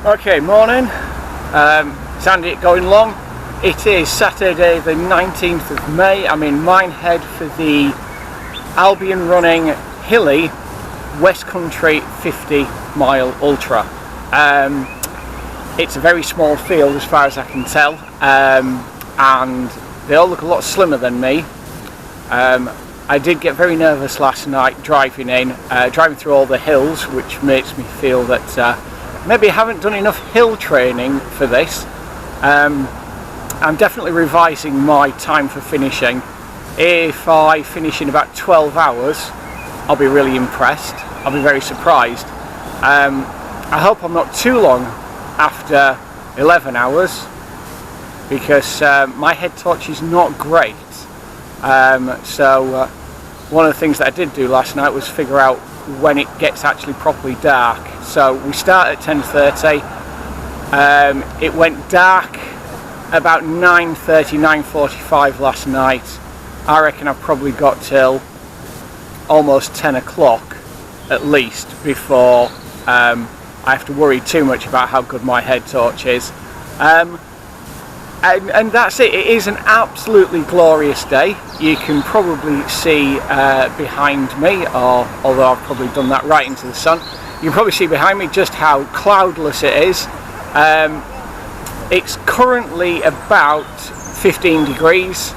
Okay, morning. Sandy, going long. It is Saturday the 19th of May. I'm in Minehead for the Albion running Hilly West Country 50-mile ultra. It's a very small field as far as I can tell, and they all look a lot slimmer than me. I did get very nervous last night driving through all the hills, which makes me feel that maybe I haven't done enough hill training for this. I'm definitely revising my time for finishing. If I finish in about 12 hours, I'll be really impressed. I'll be very surprised. I hope I'm not too long after 11 hours, because my head torch is not great. So one of the things that I did do last night was figure out when it gets actually properly dark. So we start at 10:30. It went dark about 9:30, 9:45 last night. I reckon I've probably got till almost 10 o'clock at least before I have to worry too much about how good my head torch is. And that's it. It is an absolutely glorious day. You can probably see behind me, or although I've probably done that right into the sun, you can probably see behind me just how cloudless it is. It's currently about 15 degrees.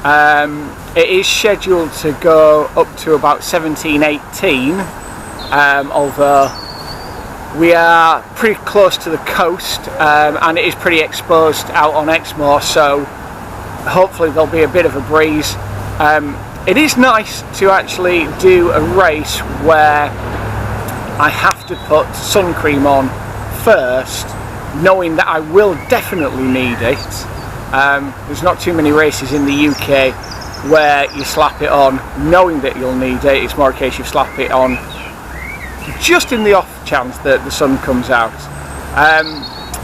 It is scheduled to go up to about 17, 18, although we are pretty close to the coast, and it is pretty exposed out on Exmoor, so hopefully there'll be a bit of a breeze. It is nice to actually do a race where I have to put sun cream on first, knowing that I will definitely need it. There's not too many races in the UK where you slap it on knowing that you'll need it. It's more a case you slap it on just in the off chance that the sun comes out.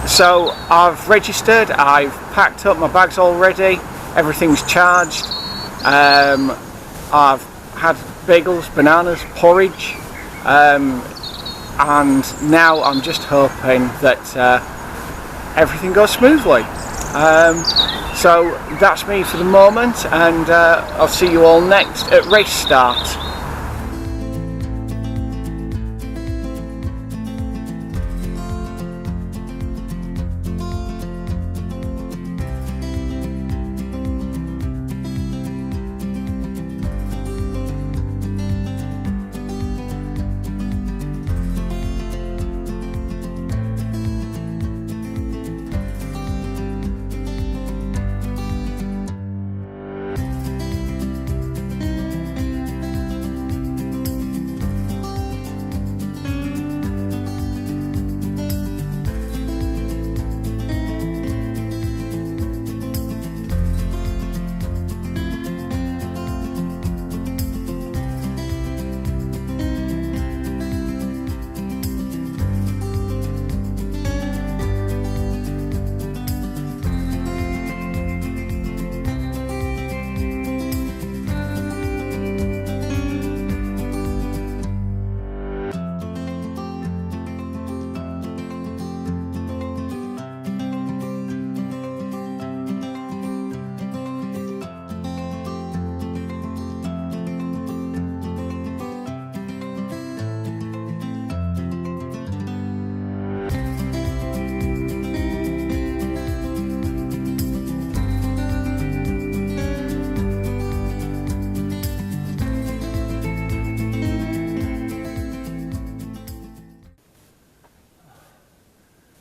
So I've registered, I've packed up my bags already, everything's charged. I've had bagels, bananas, porridge, and now I'm just hoping that everything goes smoothly. So that's me for the moment, and I'll see you all next at race start.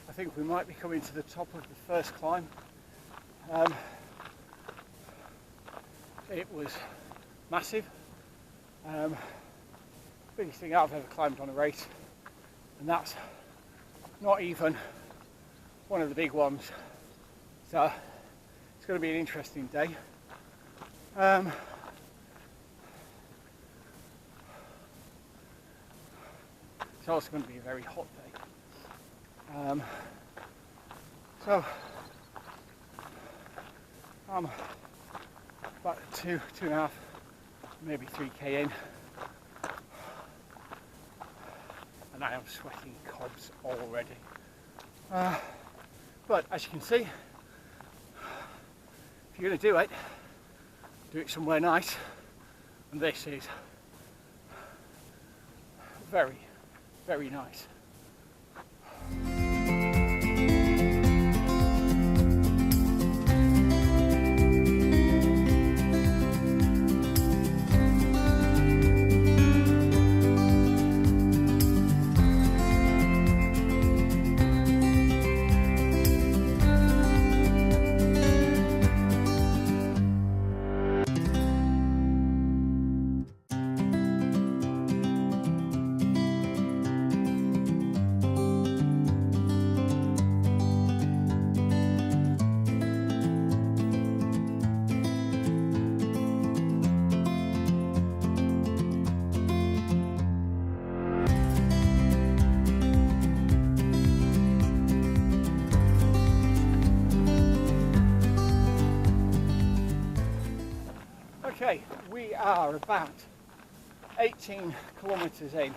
I think we might be coming to the top of the first climb. It was massive. Biggest thing I've ever climbed on a race, and that's not even one of the big ones. So it's going to be an interesting day. It's also going to be a very hot day. So I'm about 2.5, maybe 3k in, and I am sweating cobs already. But as you can see, if you're going to do it somewhere nice, and this is very, very nice. Okay, we are about 18 kilometres in.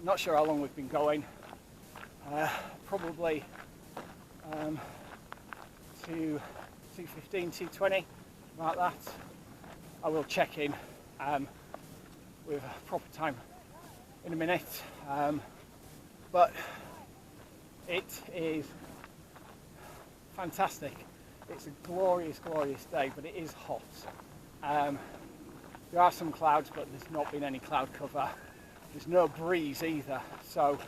Not sure how long we've been going. Probably 2:15, 2:20, about that. I will check in with a proper time in a minute. But it is fantastic. It's a glorious, glorious day, but it is hot. There are some clouds, but there's not been any cloud cover. There's no breeze either, so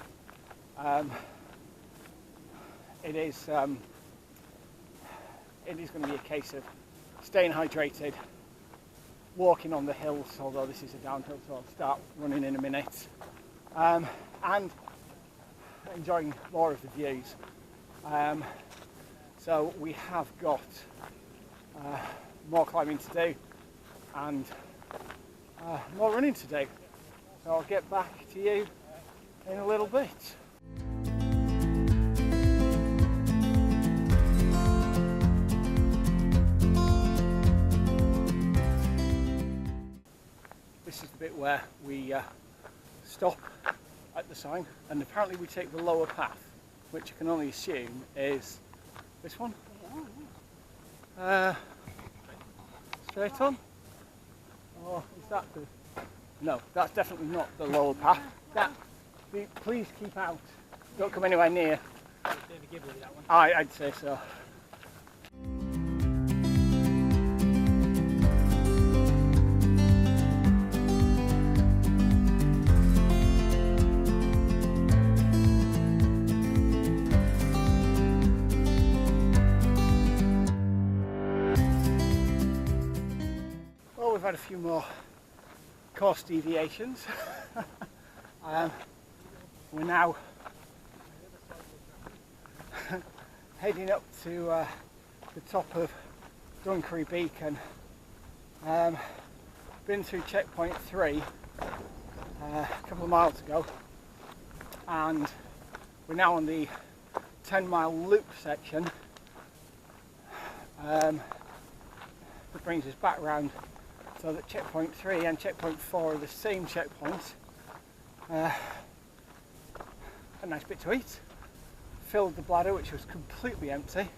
it is going to be a case of staying hydrated, walking on the hills, although this is a downhill, so I'll start running in a minute, and enjoying more of the views. So we have got more climbing to do and more running to do. So I'll get back to you in a little bit. This is the bit where we stop at the sign, and apparently we take the lower path, which I can only assume is this one? Straight on? Or is that the... No, that's definitely not the lower path. Please keep out. Don't come anywhere near. I'd say so. We've had a few more course deviations. We're now heading up to the top of Dunkery Beacon. Been through checkpoint 3 a couple of miles ago, and we're now on the 10-mile loop section that brings us back round. So that checkpoint 3 and checkpoint 4 are the same checkpoints. A nice bit to eat. Filled the bladder, which was completely empty.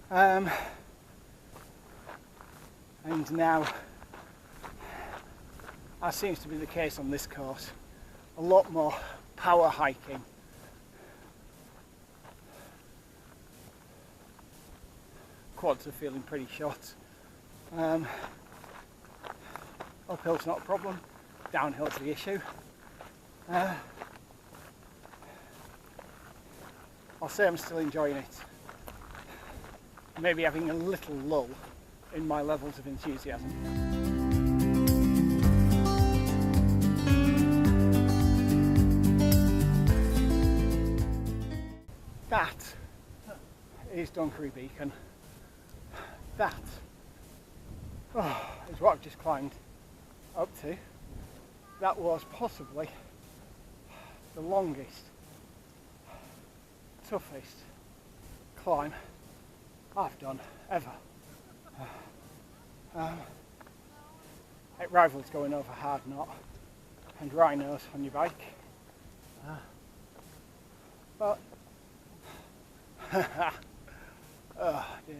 And now, as seems to be the case on this course, a lot more power hiking. Quads are feeling pretty short. Uphill's not a problem, downhill's the issue. I'll say I'm still enjoying it. Maybe having a little lull in my levels of enthusiasm. That is Dunkery Beacon. That is what I've just climbed up to. That was possibly the longest, toughest climb I've done ever. It rivals going over hard knot and rhinos on your bike. Well, oh dear.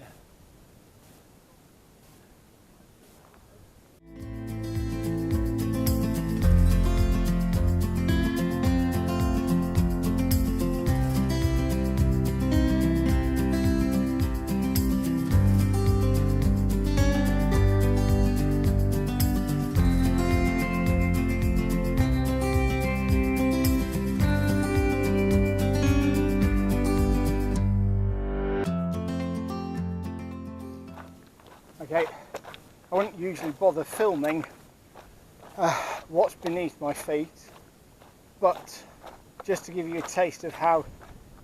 Okay, I wouldn't usually bother filming what's beneath my feet, but just to give you a taste of how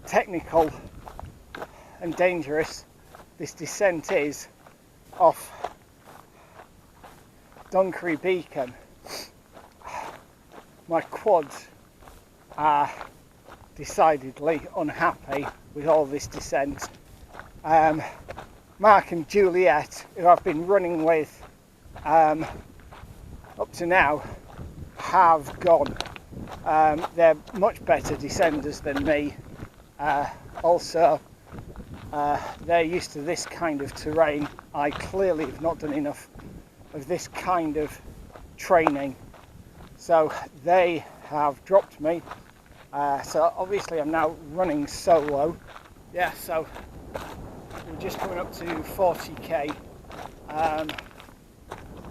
technical and dangerous this descent is off Dunkery Beacon, my quads are decidedly unhappy with all this descent. Mark and Juliet, who I've been running with up to now, have gone. They're much better descenders than me. Also, they're used to this kind of terrain. I clearly have not done enough of this kind of training, so they have dropped me. So obviously I'm now running solo. Yeah, so we're just coming up to 40k,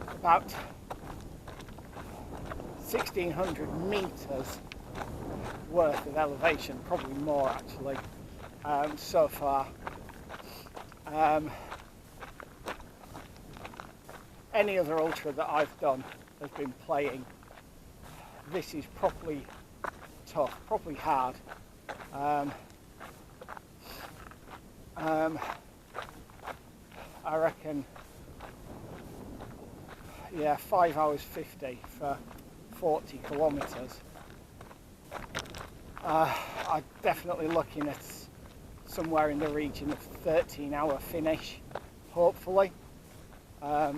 about 1600 meters worth of elevation, probably more actually, so far. Any other ultra that I've done has been playing. This is properly tough, properly hard. I reckon, yeah, 5 hours 50 for 40 kilometers. I'm definitely looking at somewhere in the region of 13-hour finish, hopefully. I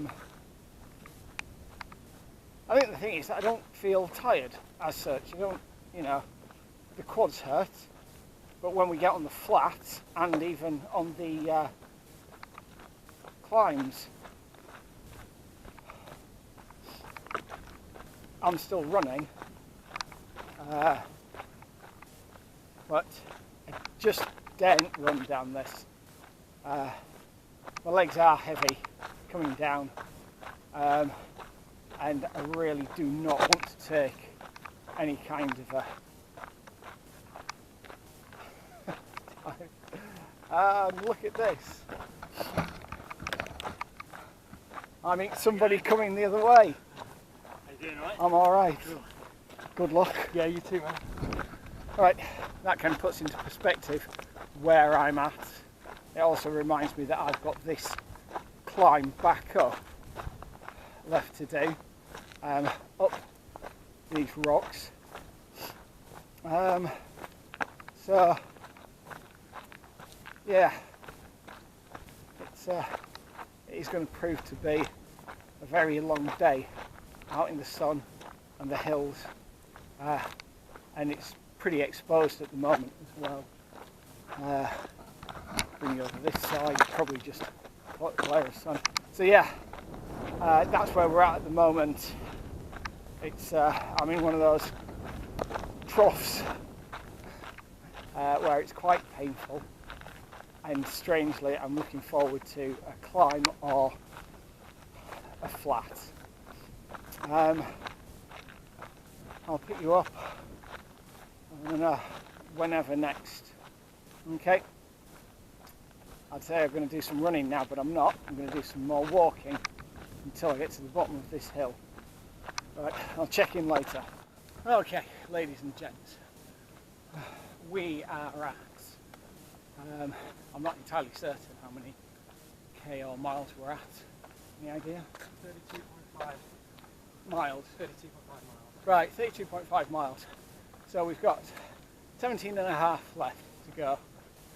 think the thing is, I don't feel tired as such. I don't, you know, the quads hurt, but when we get on the flats and even on the climbs, I'm still running, but I just daren't run down this. My legs are heavy coming down, and I really do not want to take any kind of a look at this. I mean, somebody coming the other way. How you doing, all right? I'm alright. Good luck. Yeah, you too, man. Alright, that kind of puts into perspective where I'm at. It also reminds me that I've got this climb back up left to do, up these rocks. So yeah, it is going to prove to be a very long day out in the sun and the hills, and it's pretty exposed at the moment as well. Bring you over this side, probably just glare of sun. So yeah, that's where we're at the moment. It's I'm in one of those troughs where it's quite painful, and strangely I'm looking forward to a climb or a flat. I'll pick you up, I don't know, whenever next. Okay, I'd say I'm going to do some running now, but I'm not. I'm going to do some more walking until I get to the bottom of this hill. Right, I'll check in later. Okay, ladies and gents, we are at, I'm not entirely certain how many k or miles we're at. Any idea? 32.5 miles. 32.5 miles. Right, 32.5 miles. So we've got 17 and a half left to go.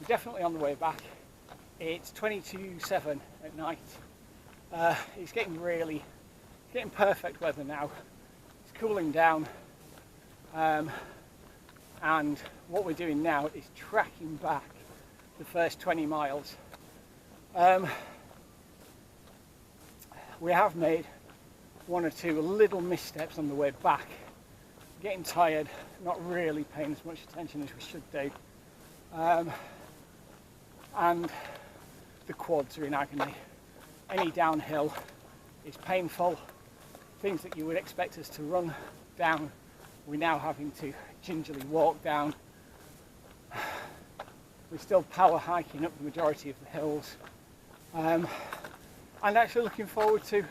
We're definitely on the way back. It's 22:07 at night. It's getting perfect weather now. It's cooling down, and and what we're doing now is tracking back the first 20 miles. We have made one or two little missteps on the way back, getting tired, not really paying as much attention as we should do, and the quads are in agony. Any downhill is painful. Things that you would expect us to run down, we're now having to gingerly walk down. We're still power hiking up the majority of the hills, and actually looking forward to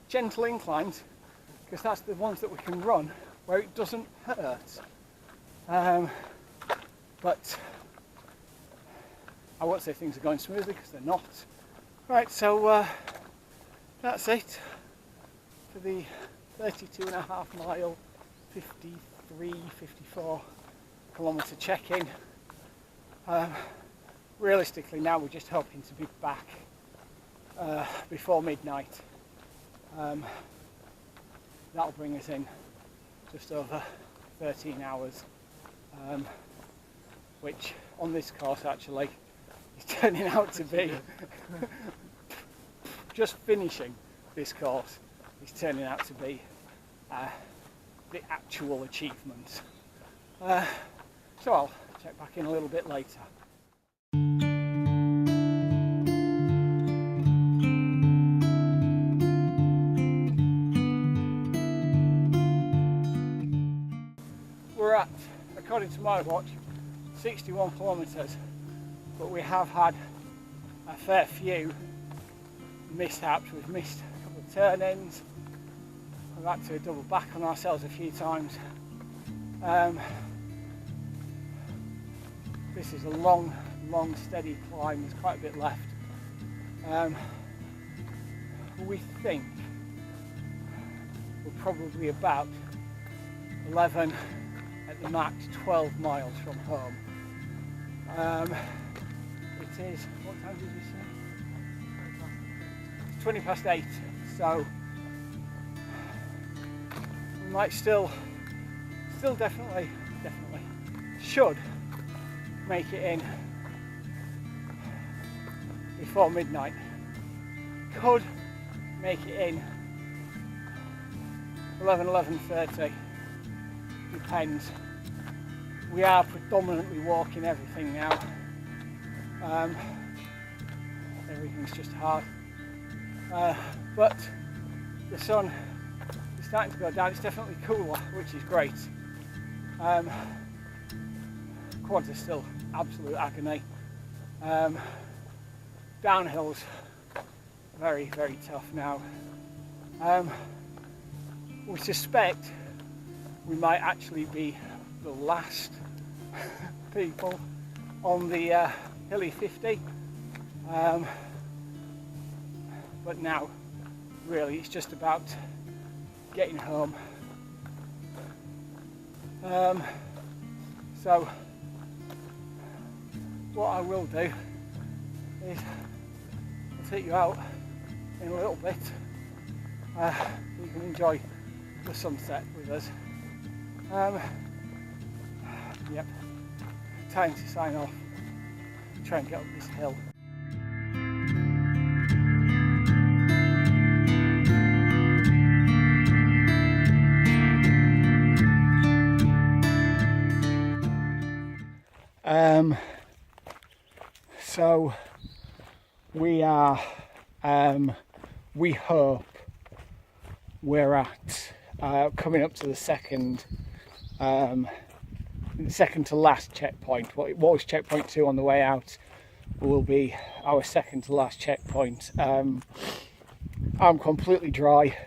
gentle inclines, because that's the ones that we can run where it doesn't hurt. But I won't say things are going smoothly, because they're not. Right, so that's it for the 32.5 mile, 54 kilometre check-in. Realistically now we're just hoping to be back before midnight. That'll bring us in just over 13 hours, which on this course actually is turning out to be just finishing this course is turning out to be the actual achievement. So I'll check back in a little bit later. We're at, according to my watch, 61 kilometres, but we have had a fair few mishaps. We've missed a couple of turn-ins, we've had to double back on ourselves a few times. This is a long steady climb, there's quite a bit left. We think we're probably about 11, at the max 12 miles from home. It is, what time did you say? It's 20 past 8, so we might still definitely should make it in before midnight. Could make it in 11:30, depends. We are predominantly walking everything now. Everything's just hard, but the sun is starting to go down. It's definitely cooler, which is great. Quads are still absolute agony. Downhills very tough now. We suspect we might actually be the last people on the Hilly 50, but now really it's just about getting home. So what I will do is I'll take you out in a little bit so you can enjoy the sunset with us. Yep, time to sign off, try and get up this hill. So we are, we hope we're at coming up to the second to last checkpoint. What was checkpoint 2 on the way out will be our second to last checkpoint. I'm completely dry.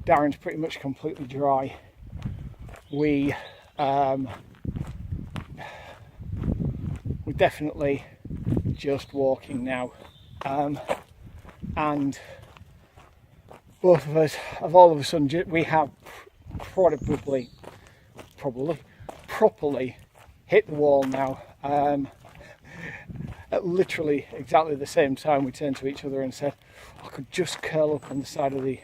Darren's pretty much completely dry. We're definitely just walking now, and both of us have all of a sudden we have properly hit the wall now. At literally exactly the same time we turned to each other and said, I could just curl up on the side of the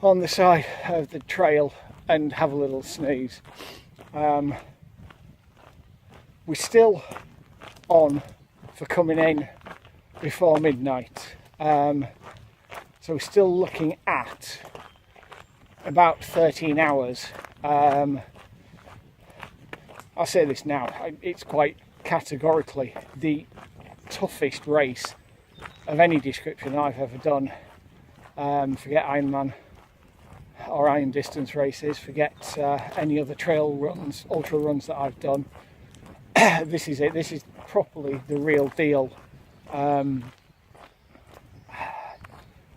on the side of the trail and have a little snooze. We're still on for coming in before midnight, so we're still looking at about 13 hours. I'll say this now, it's quite categorically the toughest race of any description I've ever done. Forget Ironman or iron distance races, forget any other trail runs, ultra runs that I've done. This is it, this is properly the real deal.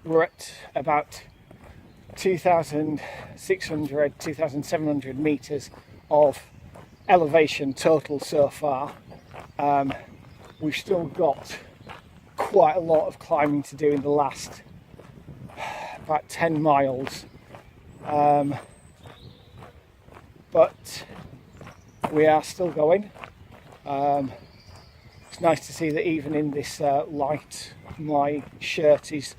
We're at about 2,600, 2,700 metres of elevation total so far. We've still got quite a lot of climbing to do in the last about 10 miles. But we are still going. It's nice to see that even in this light, my shirt is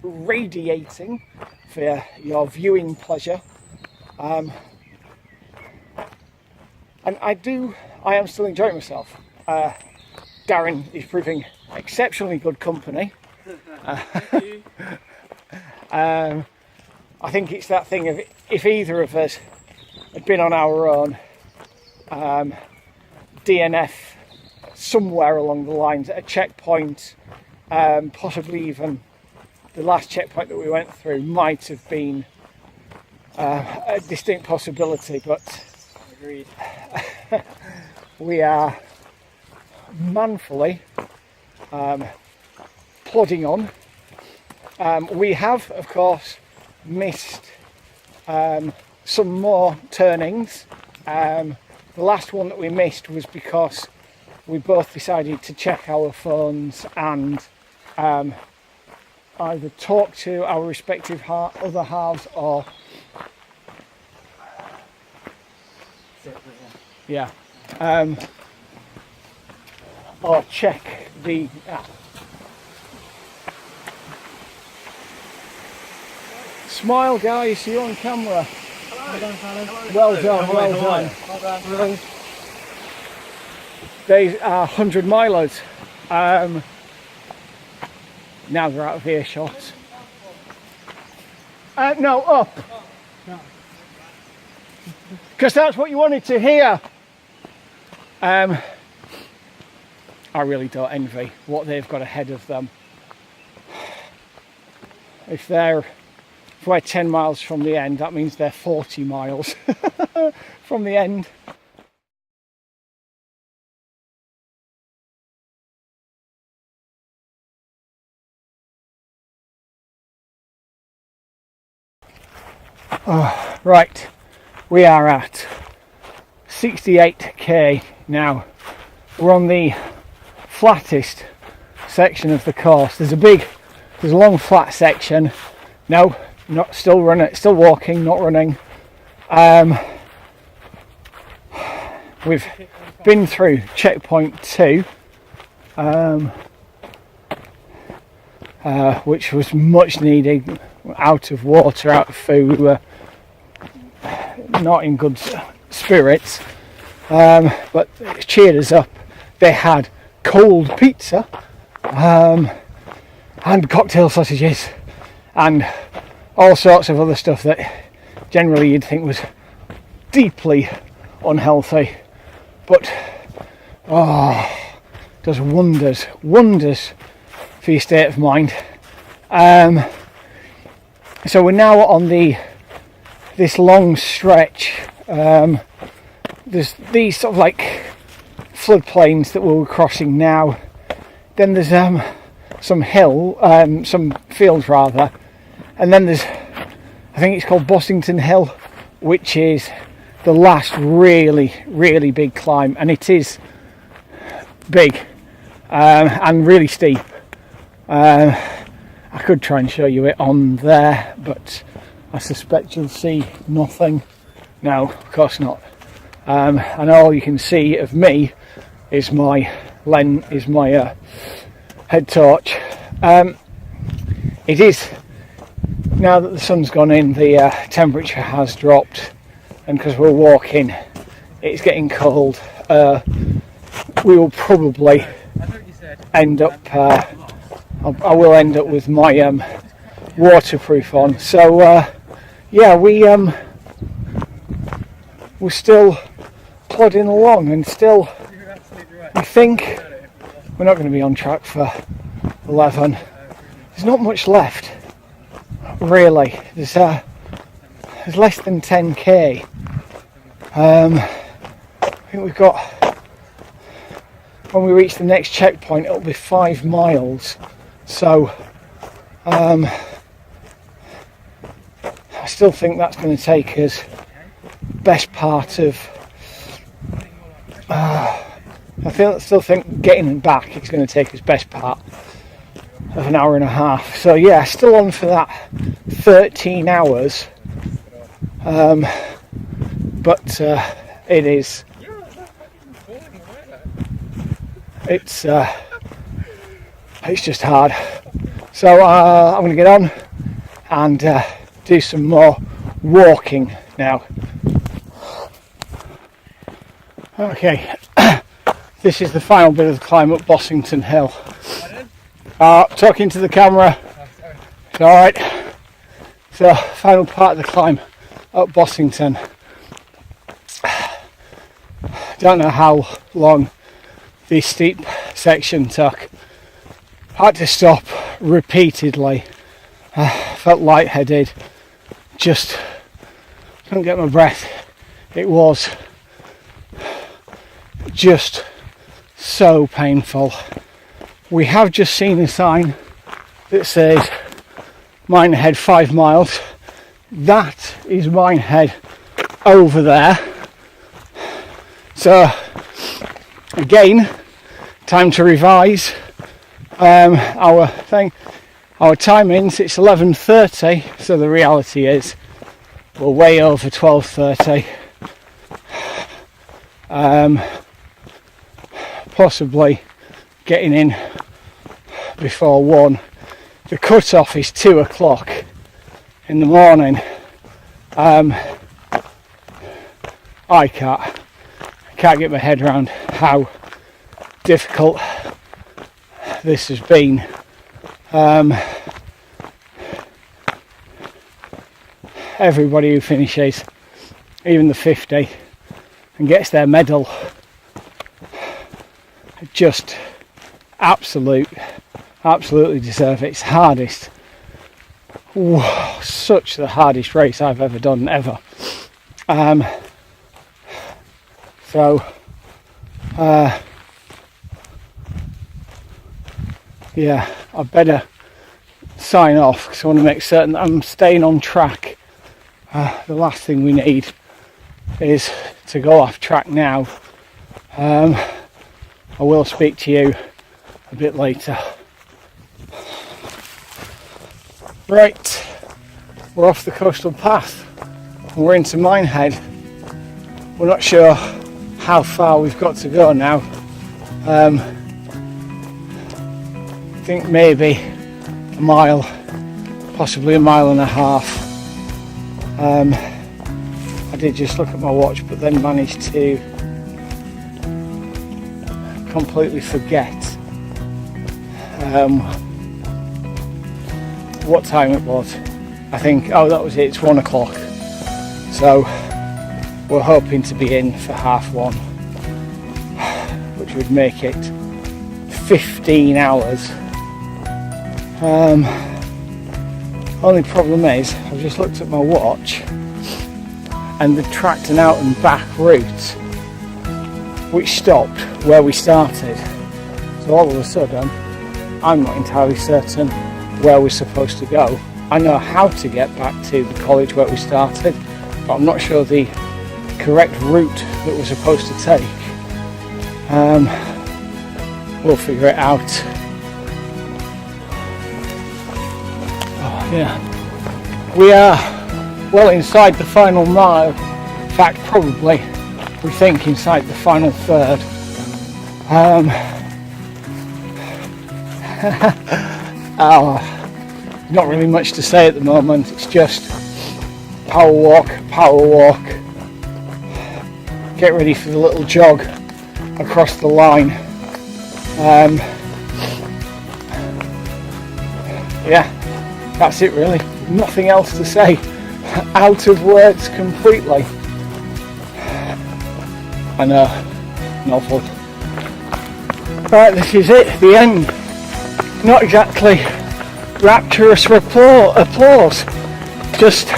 radiating for your viewing pleasure. And I am still enjoying myself. Darren is proving exceptionally good company. I think it's that thing of, if either of us had been on our own, DNF somewhere along the lines at a checkpoint, possibly even the last checkpoint that we went through might have been a distinct possibility, but agreed. We are manfully plodding on. We have, of course, missed some more turnings. The last one that we missed was because we both decided to check our phones and either talk to our respective other halves or or check the app. Smile, guys, you're on camera. Well done, well done. They are 100 milers. Now they're out of earshot. No, up. Because that's what you wanted to hear. I really don't envy what they've got ahead of them. If we're 10 miles from the end, that means they're 40 miles from the end. Oh, right, we are at 68k now. We're on the flattest section of the course. There's a long flat section. No, not still running, still walking, not running. We've been through checkpoint 2, which was much needed. Out of water, out of food. We were not in good spirits, but it cheered us up. They had cold pizza and cocktail sausages and all sorts of other stuff that generally you'd think was deeply unhealthy, but does wonders for your state of mind. So we're now on this long stretch. There's these sort of like floodplains that we're crossing now. Then there's some fields rather, and then there's, I think it's called Bossington Hill, which is the last really big climb, and it is big and really steep. I could try and show you it on there, but I suspect you'll see nothing. No, of course not. And all you can see of me is my head torch. It is now that the sun's gone in, the temperature has dropped, and because we're walking, it's getting cold. We will probably end up, I will end up with my waterproof on. So yeah, we're still plodding along, and still we think we're not going to be on track for 11. There's not much left, really. There's less than 10k. I think we've got, when we reach the next checkpoint, it'll be 5 miles. So I still think that's going to take us best part of I still think getting back is going to take us best part of an hour and a half. So yeah, still on for that 13 hours. But it's just hard. So I'm going to get on and do some more walking now. Okay, this is the final bit of the climb up Bossington Hill. Talking to the camera. It's alright. So, final part of the climb up Bossington. Don't know how long the steep section took. Had to stop repeatedly. Felt lightheaded. Just couldn't get my breath. It was just so painful. We have just seen a sign that says Minehead 5 miles. That is Minehead over there. So again, time to revise our timings. It's 11:30, so the reality is we're way over 12:30. Possibly getting in before 1. The cut-off is 2 o'clock in the morning. I can't get my head around how difficult this has been. Everybody who finishes even the 50 and gets their medal just absolutely deserve it. It's hardest, such the hardest race I've ever done, ever. Yeah, I better sign off because I want to make certain that I'm staying on track. The last thing we need is to go off track now. I will speak to you a bit later. Right, we're off the coastal path and we're into Minehead. We're not sure how far we've got to go now. I think maybe a mile, possibly a mile and a half. I did just look at my watch, but then managed to completely forget what time it was. I think, oh, that was it, it's 1 o'clock. So we're hoping to be in for 1:30, which would make it 15 hours. Only problem is, I've just looked at my watch and the tracked an out and back route which stopped where we started. So all of a sudden, I'm not entirely certain where we're supposed to go. I know how to get back to the college where we started, but I'm not sure the correct route that we're supposed to take. We'll figure it out. Oh, yeah. We are well inside the final mile. In fact, probably, we think, inside the final third. Oh, not really much to say at the moment. It's just power walk, get ready for the little jog across the line. Yeah, that's it really. Nothing else to say. Out of words completely. I know, an awful. Right, this is it, the end. Not exactly rapturous applause. Just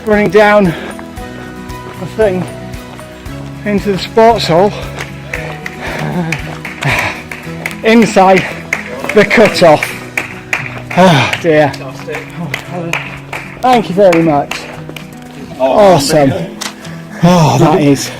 running down the thing into the sports hall. Inside the cut-off. Oh dear. Thank you very much. Awesome. Oh, that is.